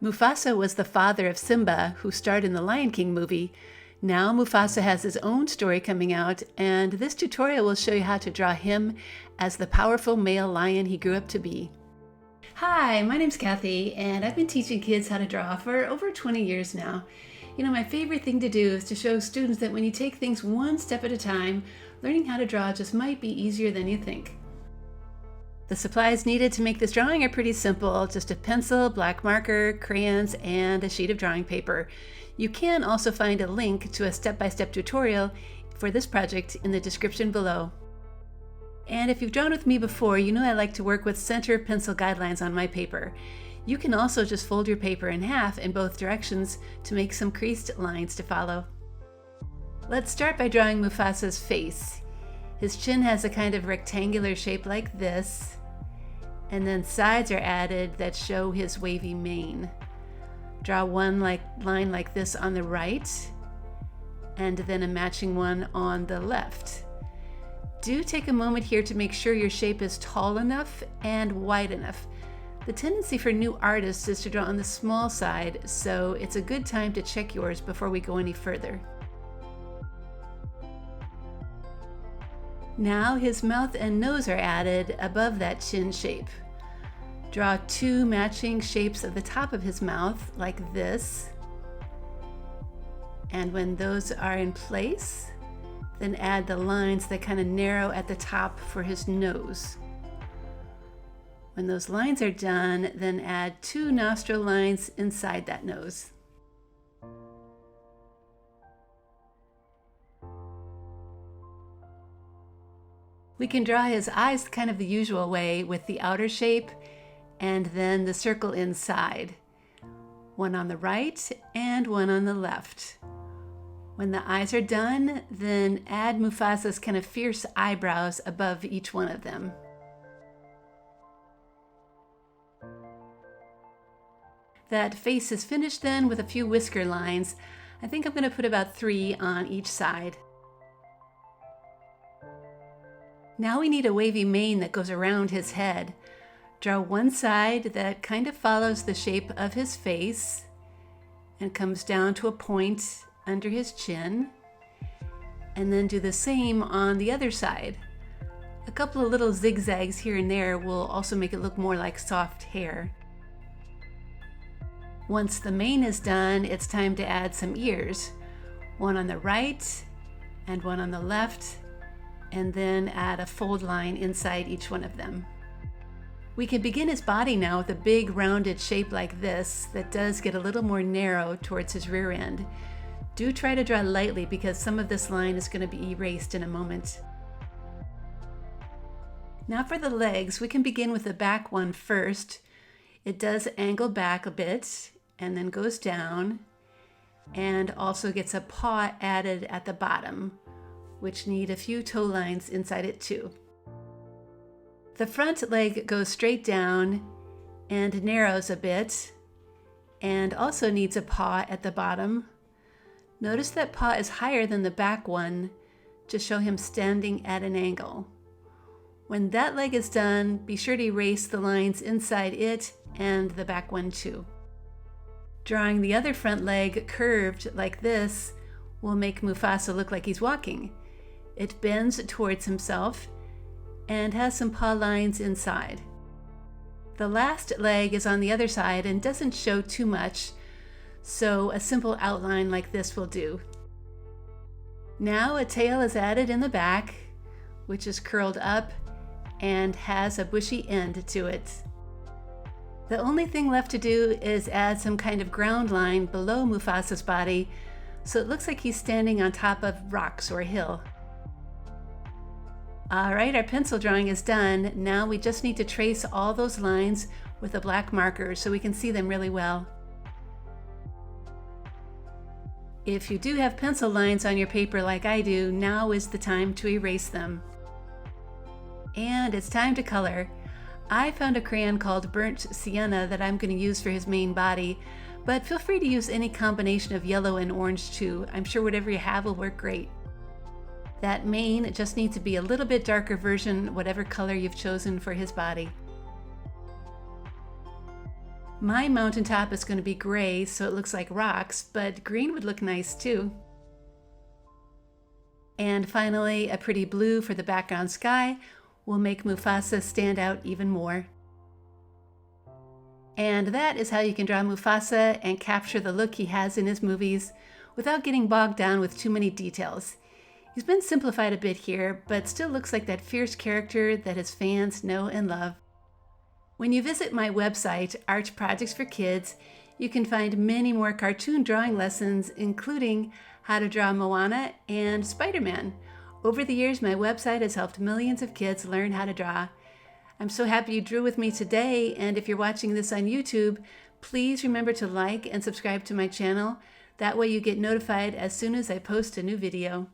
Mufasa was the father of Simba, who starred in the Lion King movie. Now Mufasa has his own story coming out, and this tutorial will show you how to draw him as the powerful male lion he grew up to be. Hi, my name's Kathy, and I've been teaching kids how to draw for over 20 years now. You know, my favorite thing to do is to show students that when you take things one step at a time, learning how to draw just might be easier than you think. The supplies needed to make this drawing are pretty simple, just a pencil, black marker, crayons, and a sheet of drawing paper. You can also find a link to a step-by-step tutorial for this project in the description below. And if you've drawn with me before, you know I like to work with center pencil guidelines on my paper. You can also just fold your paper in half in both directions to make some creased lines to follow. Let's start by drawing Mufasa's face. His chin has a kind of rectangular shape like this, and then sides are added that show his wavy mane. Draw one line like this on the right, and then a matching one on the left. Do take a moment here to make sure your shape is tall enough and wide enough. The tendency for new artists is to draw on the small side, so it's a good time to check yours before we go any further. Now his mouth and nose are added above that chin shape. Draw two matching shapes of the top of his mouth, like this. And when those are in place, then add the lines that kind of narrow at the top for his nose. When those lines are done, then add two nostril lines inside that nose. We can draw his eyes kind of the usual way with the outer shape and then the circle inside. One on the right and one on the left. When the eyes are done, then add Mufasa's kind of fierce eyebrows above each one of them. That face is finished then with a few whisker lines. I think I'm going to put about 3 on each side. Now we need a wavy mane that goes around his head. Draw one side that kind of follows the shape of his face and comes down to a point under his chin, and then do the same on the other side. A couple of little zigzags here and there will also make it look more like soft hair. Once the mane is done, it's time to add some ears. One on the right and one on the left, and then add a fold line inside each one of them. We can begin his body now with a big rounded shape like this that does get a little more narrow towards his rear end. Do try to draw lightly because some of this line is going to be erased in a moment. Now for the legs, we can begin with the back one first. It does angle back a bit and then goes down, and also gets a paw added at the bottom, which need a few toe lines inside it too. The front leg goes straight down and narrows a bit, and also needs a paw at the bottom. Notice that paw is higher than the back one to show him standing at an angle. When that leg is done, be sure to erase the lines inside it and the back one too. Drawing the other front leg curved like this will make Mufasa look like he's walking. It bends towards himself and has some paw lines inside. The last leg is on the other side and doesn't show too much, so a simple outline like this will do. Now a tail is added in the back, which is curled up and has a bushy end to it. The only thing left to do is add some kind of ground line below Mufasa's body, so it looks like he's standing on top of rocks or a hill. Alright, our pencil drawing is done. Now we just need to trace all those lines with a black marker so we can see them really well. If you do have pencil lines on your paper like I do, now is the time to erase them. And it's time to color. I found a crayon called Burnt Sienna that I'm going to use for his main body, but feel free to use any combination of yellow and orange too. I'm sure whatever you have will work great. That mane just needs to be a little bit darker version, whatever color you've chosen for his body. My mountaintop is going to be gray, so it looks like rocks, but green would look nice too. And finally, a pretty blue for the background sky will make Mufasa stand out even more. And that is how you can draw Mufasa and capture the look he has in his movies without getting bogged down with too many details. He's been simplified a bit here, but still looks like that fierce character that his fans know and love. When you visit my website, Art Projects for Kids, you can find many more cartoon drawing lessons, including how to draw Moana and Spider-Man. Over the years, my website has helped millions of kids learn how to draw. I'm so happy you drew with me today, and if you're watching this on YouTube, please remember to like and subscribe to my channel. That way you get notified as soon as I post a new video.